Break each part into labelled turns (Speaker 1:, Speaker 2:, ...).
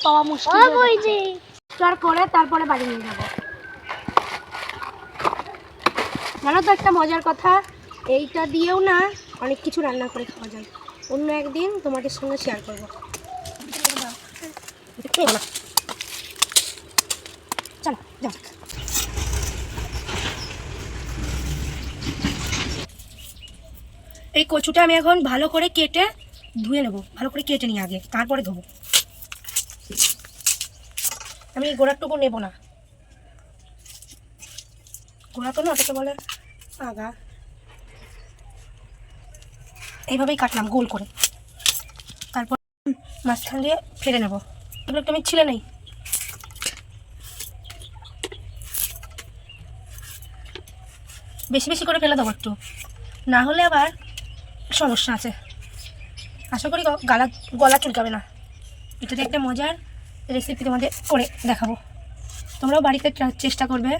Speaker 1: পাওয়া মুশকিল করে তারপরে বাড়ি নিয়ে যাবো। জানো তো একটা মজার কথা, এইটা দিয়েও না অনেক কিছু রান্না করে খাওয়া যায়। অন্য একদিন তোমাদের সঙ্গে শেয়ার করবো। চলো যাও। এই কচুটা আমি এখন ভালো করে কেটে ধুয়ে নেবো, ভালো করে কেটে নিই আগে, তারপরে ধোবো। আমি এই গোড়ারটুকু নেবো না, গোড়া তো না, ওটাকে বলে আগা। এইভাবেই কাটলাম গোল করে, তারপর মাঝখান দিয়ে ফেলে নেবো। এগুলো একটু আমি ছিলে নেই। বেশি বেশি করে ফেলে দেবো একটু, না হলে আবার সমস্যা আছে। আশা করি গলা চুলকাবে না। এটাতে একটা মজার রেসিপি তোমাদের করে দেখাবো, তোমরাও বাড়িতে চেষ্টা করবে।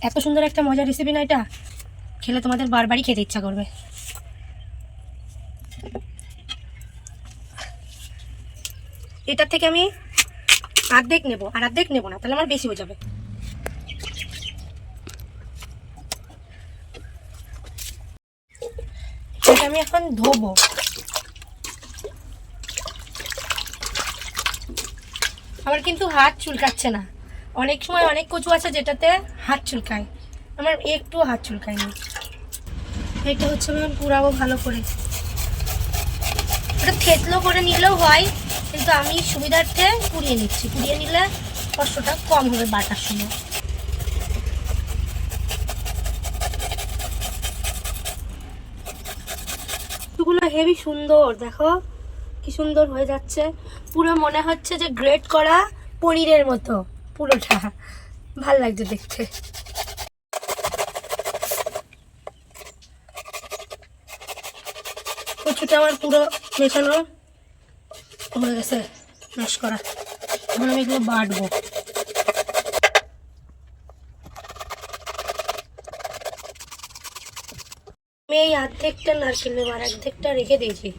Speaker 1: এত সুন্দর একটা মজার রেসিপি না, এটা খেলে তোমাদের বারবারই খেতে ইচ্ছা করবে। এটার থেকে আমি অর্ধেক নেব, আর অর্ধেক নেব না, তাহলে আমার বেশি হয়ে যাবে। এটা আমি এখন ধোবো। আমার কিন্তু হাত চুলকাচ্ছে না। অনেক সময় অনেক কচু আছে যেটাতে হাত চুলকায়, আমার একটু হাত চুলকায়নি। এটা হচ্ছে আমি পুরাবো ভালো করে। এটা থেতলো করে নিলেও হয়, কিন্তু আমি সুবিধার্থে পুড়িয়ে নিচ্ছি। পুড়িয়ে নিলে কষ্টটা কম হবে বাটার সময়। কচুগুলো হেভি সুন্দর, দেখো কি সুন্দর হয়ে যাচ্ছে। পুরো মনে হচ্ছে যে গ্রেট করা পনিরের মতো, পুরোটা ভাল লাগছে দেখতে। কচুটা আমার পুরো মেশানো হয়ে গেছে, ম্যাশ করা। এখন আমি এগুলো বাটবো। আমি এই অর্ধেকটা নারকেল নেব, আর অর্ধেকটা রেখে দিয়েছি।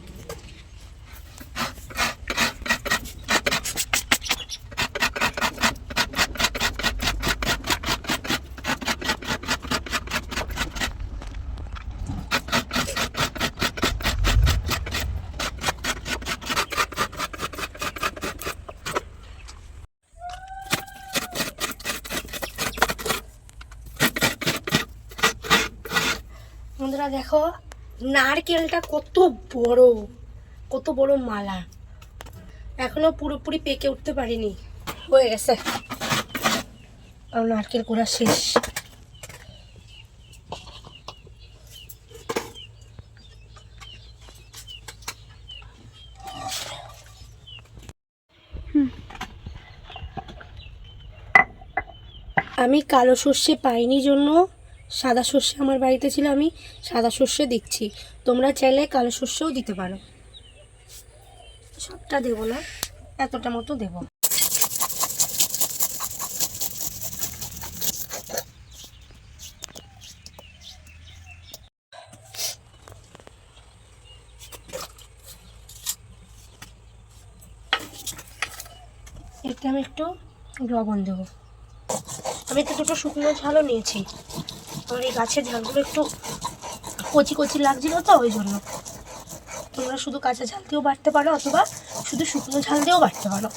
Speaker 1: বন্ধুরা দেখো নারকেলটা কত বড় মালা, এখনো পুরোপুরি পেকে উঠতে পারিনি, হয়ে গেছে। আর নারকেল কোড়া শেষ। আমি কালো সর্ষে পাইনি জন্য সাদা সর্ষে আমার বাড়িতে ছিল, আমি সাদা সর্ষে দিচ্ছি। তোমরা চাইলে কালো সর্ষেও দিতে পারো। সবটা দেবো না, এতটা মতো দেব। এতে আমি একটু লবণ দেবো। আমি তো দুটো শুকনো ঝালও নিয়েছি, আমার এই গাছের ঝালগুলো একটু কচি কচি লাগছিল তো, ওই জন্য। তোমরা শুধু কাঁচা ঝাল দিয়েও বাটতে পারো, অথবা শুধু শুকনো ঝাল দিয়েও বাটতে পারো।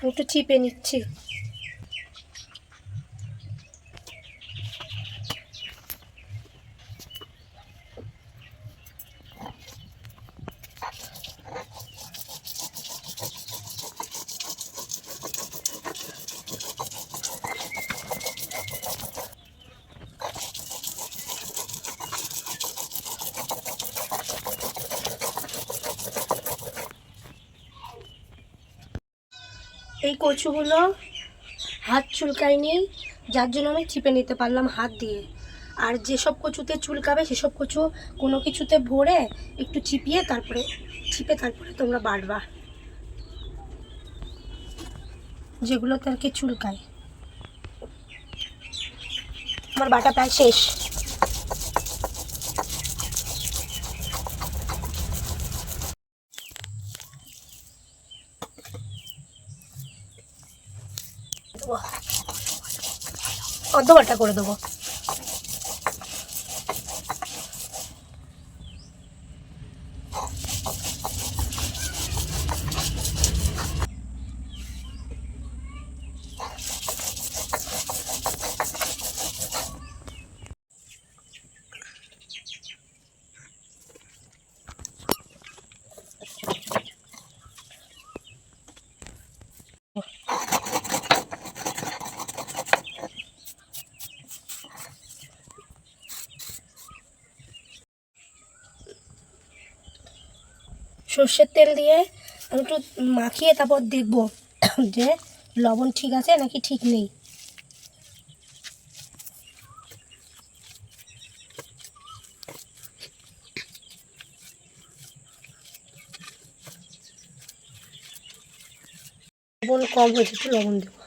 Speaker 1: একটু চিপে নিচ্ছি। এই কচুগুলো হাত চুলকায়নি, যার জন্য আমি চিপে নিতে পারলাম হাত দিয়ে। আর যেসব কচুতে চুলকাবে সেসব কচু কোনো কিছুতে ভরে একটু চিপে তারপরে তোমরা বাটবা। যেগুলোতে আর কি চুলকায়। আমার বাটা প্রায় শেষ। অর্ধ বাটা করে দেবো। সর্ষের তেল দিয়ে আমি একটু মাখিয়ে তারপর দেখব যে লবণ ঠিক আছে নাকি ঠিক নেই। লবণ কম হয়েছে, একটু লবণ দেবো।